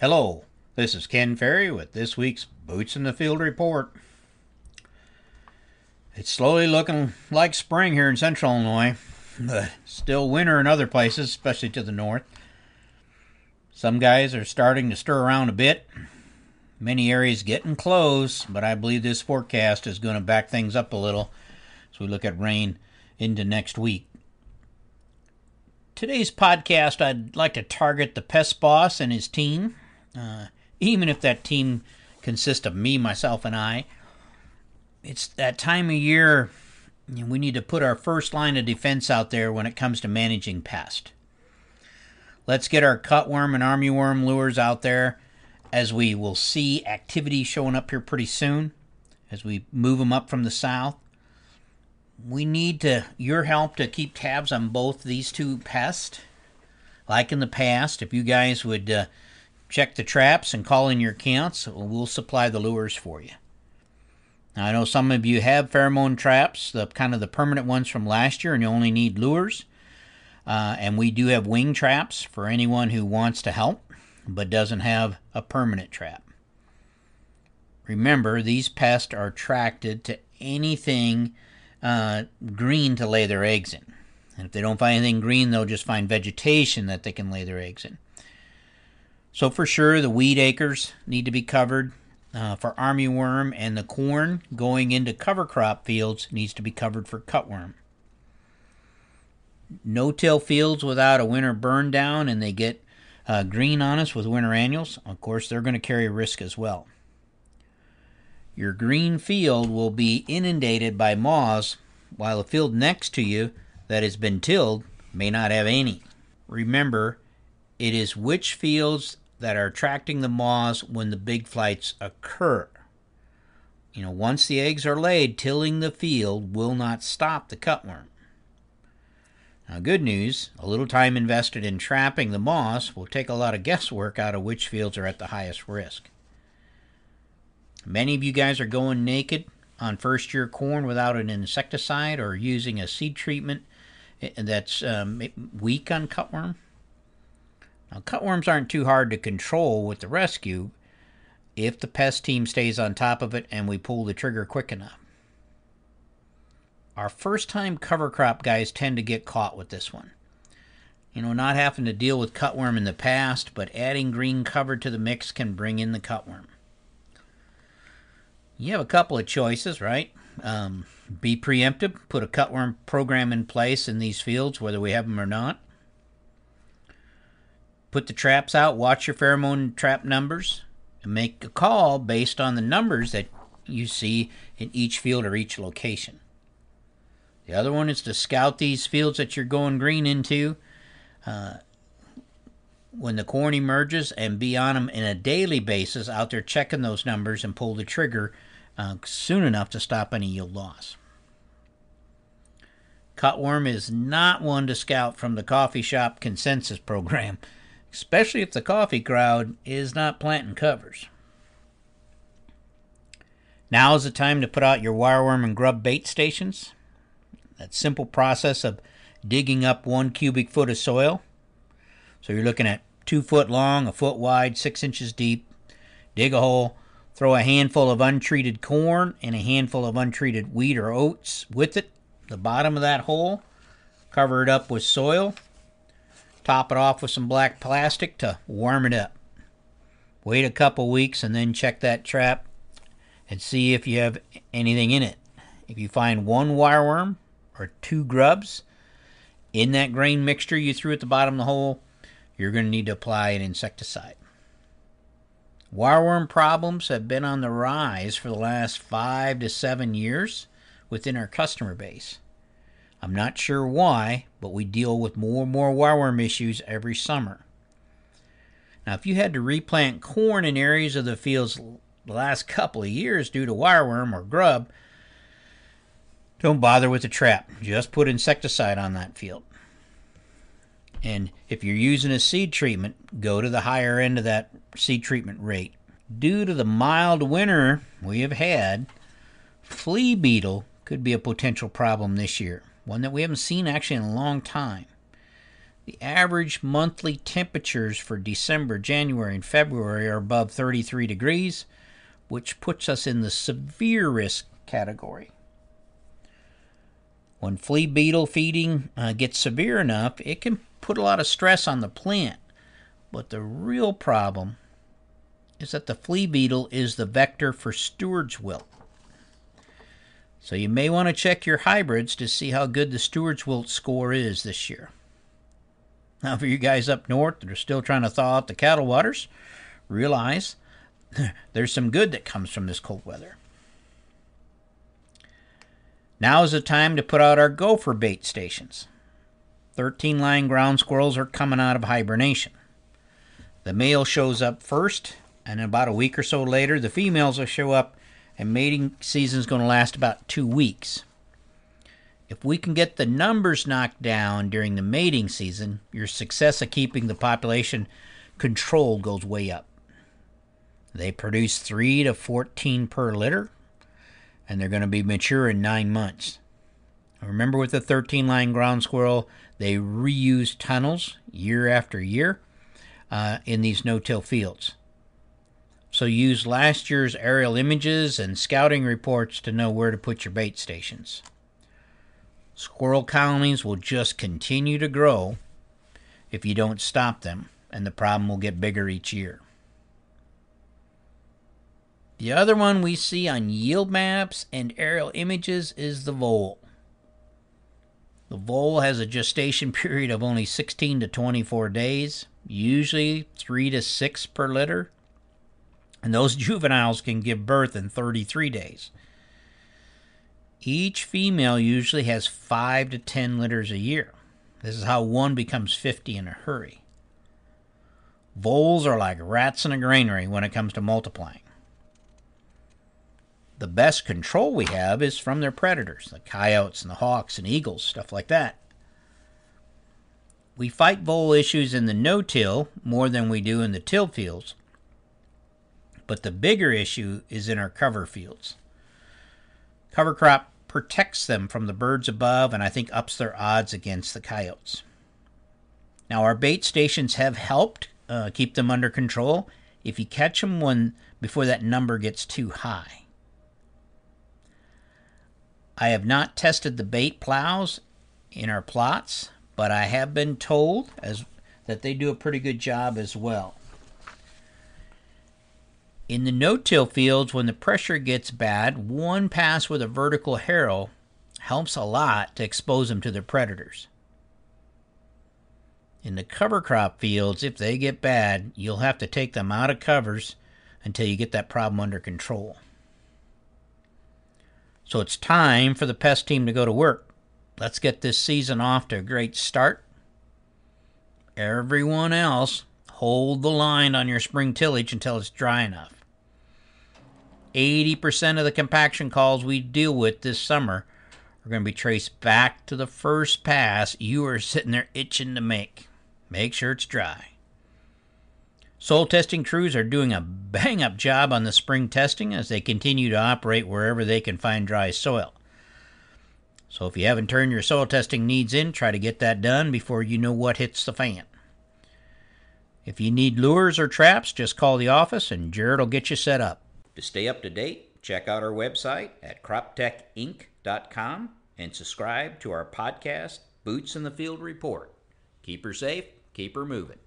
Hello, this is Ken Ferrie with this week's Boots in the Field report. It's slowly looking like spring here in central Illinois, but still winter in other places, especially to the north. Some guys are starting to stir around a bit. Many areas getting close, but I believe this forecast is going to back things up a little as we look at rain into next week. Today's podcast, I'd like to target the pest boss and his team, even if that team consists of me, myself, and I. It's that time of year we need to put our first line of defense out there when it comes to managing pest. Let's get our cutworm and armyworm lures out there, as we will see activity showing up here pretty soon as we move them up from the south. We need your help to keep tabs on both these two pests. Like in the past, if you guys would check the traps and call in your counts, we'll supply the lures for you. Now, I know some of you have pheromone traps, the permanent ones from last year, and you only need lures. And we do have wing traps for anyone who wants to help but doesn't have a permanent trap. Remember, these pests are attracted to anything green to lay their eggs in. And if they don't find anything green, they'll just find vegetation that they can lay their eggs in. So for sure, the weed acres need to be covered. For armyworm, and the corn going into cover crop fields needs to be covered for cutworm. No-till fields without a winter burn down and they get green on us with winter annuals, of course they're going to carry a risk as well. Your green field will be inundated by moths, while the field next to you that has been tilled may not have any. Remember, it is which fields that are attracting the moths when the big flights occur. Once the eggs are laid, tilling the field will not stop the cutworm. Now, good news, a little time invested in trapping the moths will take a lot of guesswork out of which fields are at the highest risk. Many of you guys are going naked on first-year corn without an insecticide or using a seed treatment that's weak on cutworm. Now, cutworms aren't too hard to control with the rescue if the pest team stays on top of it and we pull the trigger quick enough. Our first-time cover crop guys tend to get caught with this one. Not having to deal with cutworm in the past, but adding green cover to the mix can bring in the cutworm. You have a couple of choices, right? Be preemptive, put a cutworm program in place in these fields, whether we have them or not. Put the traps out, watch your pheromone trap numbers, and make a call based on the numbers that you see in each field or each location. The other one is to scout these fields that you're going green into when the corn emerges and be on them in a daily basis, out there checking those numbers and pull the trigger soon enough to stop any yield loss. Cutworm is not one to scout from the coffee shop consensus program, especially if the coffee crowd is not planting covers. Now is the time to put out your wireworm and grub bait stations. That simple process of digging up 1 cubic foot of soil. So you're looking at 2 foot long, 1 foot wide, 6 inches deep. Dig a hole, throw a handful of untreated corn and a handful of untreated wheat or oats with it. The bottom of that hole, cover it up with soil. Top it off with some black plastic to warm it up. Wait a couple weeks and then check that trap and see if you have anything in it. If you find 1 wireworm or 2 grubs in that grain mixture you threw at the bottom of the hole, you're going to need to apply an insecticide. Wireworm problems have been on the rise for the last 5 to 7 years within our customer base. I'm not sure why, but we deal with more and more wireworm issues every summer. Now, if you had to replant corn in areas of the fields the last couple of years due to wireworm or grub, don't bother with the trap. Just put insecticide on that field. And if you're using a seed treatment, go to the higher end of that seed treatment rate. Due to the mild winter we have had, flea beetle could be a potential problem this year, one that we haven't seen actually in a long time. The average monthly temperatures for December, January, and February are above 33 degrees, which puts us in the severe risk category. When flea beetle feeding gets severe enough, it can put a lot of stress on the plant. But the real problem is that the flea beetle is the vector for steward's wilt. So you may want to check your hybrids to see how good the steward's wilt score is this year. Now, for you guys up north that are still trying to thaw out the cattle waters, realize there's some good that comes from this cold weather. Now is the time to put out our gopher bait stations. 13-line ground squirrels are coming out of hibernation. The male shows up first, and about a week or so later, the females will show up, and mating season is going to last about 2 weeks. If we can get the numbers knocked down during the mating season, your success of keeping the population controlled goes way up. They produce 3 to 14 per litter, and they're going to be mature in 9 months. Remember, with the 13-line ground squirrel, they reuse tunnels year after year in these no-till fields. So use last year's aerial images and scouting reports to know where to put your bait stations. Squirrel colonies will just continue to grow if you don't stop them, and the problem will get bigger each year. The other one we see on yield maps and aerial images is the vole. The vole has a gestation period of only 16 to 24 days, usually 3 to 6 per litter, and those juveniles can give birth in 33 days. Each female usually has 5 to 10 litters a year. This is how one becomes 50 in a hurry. Voles are like rats in a granary when it comes to multiplying. The best control we have is from their predators, the coyotes and the hawks and eagles, stuff like that. We fight vole issues in the no-till more than we do in the till fields, but the bigger issue is in our cover fields. Cover crop protects them from the birds above, and I think ups their odds against the coyotes. Now, our bait stations have helped keep them under control if you catch them before that number gets too high. I have not tested the bait plows in our plots, but I have been told that they do a pretty good job as well. In the no-till fields, when the pressure gets bad, one pass with a vertical harrow helps a lot to expose them to their predators. In the cover crop fields, if they get bad, you'll have to take them out of covers until you get that problem under control. So it's time for the pest team to go to work. Let's get this season off to a great start. Everyone else, hold the line on your spring tillage until it's dry enough. 80% of the compaction calls we deal with this summer are going to be traced back to the first pass you are sitting there itching to make. Make sure it's dry. Soil testing crews are doing a bang-up job on the spring testing as they continue to operate wherever they can find dry soil. So if you haven't turned your soil testing needs in, try to get that done before you know what hits the fan. If you need lures or traps, just call the office and Jared will get you set up. To stay up to date, check out our website at croptechinc.com and subscribe to our podcast, Boots in the Field Report. Keep her safe, keep her moving.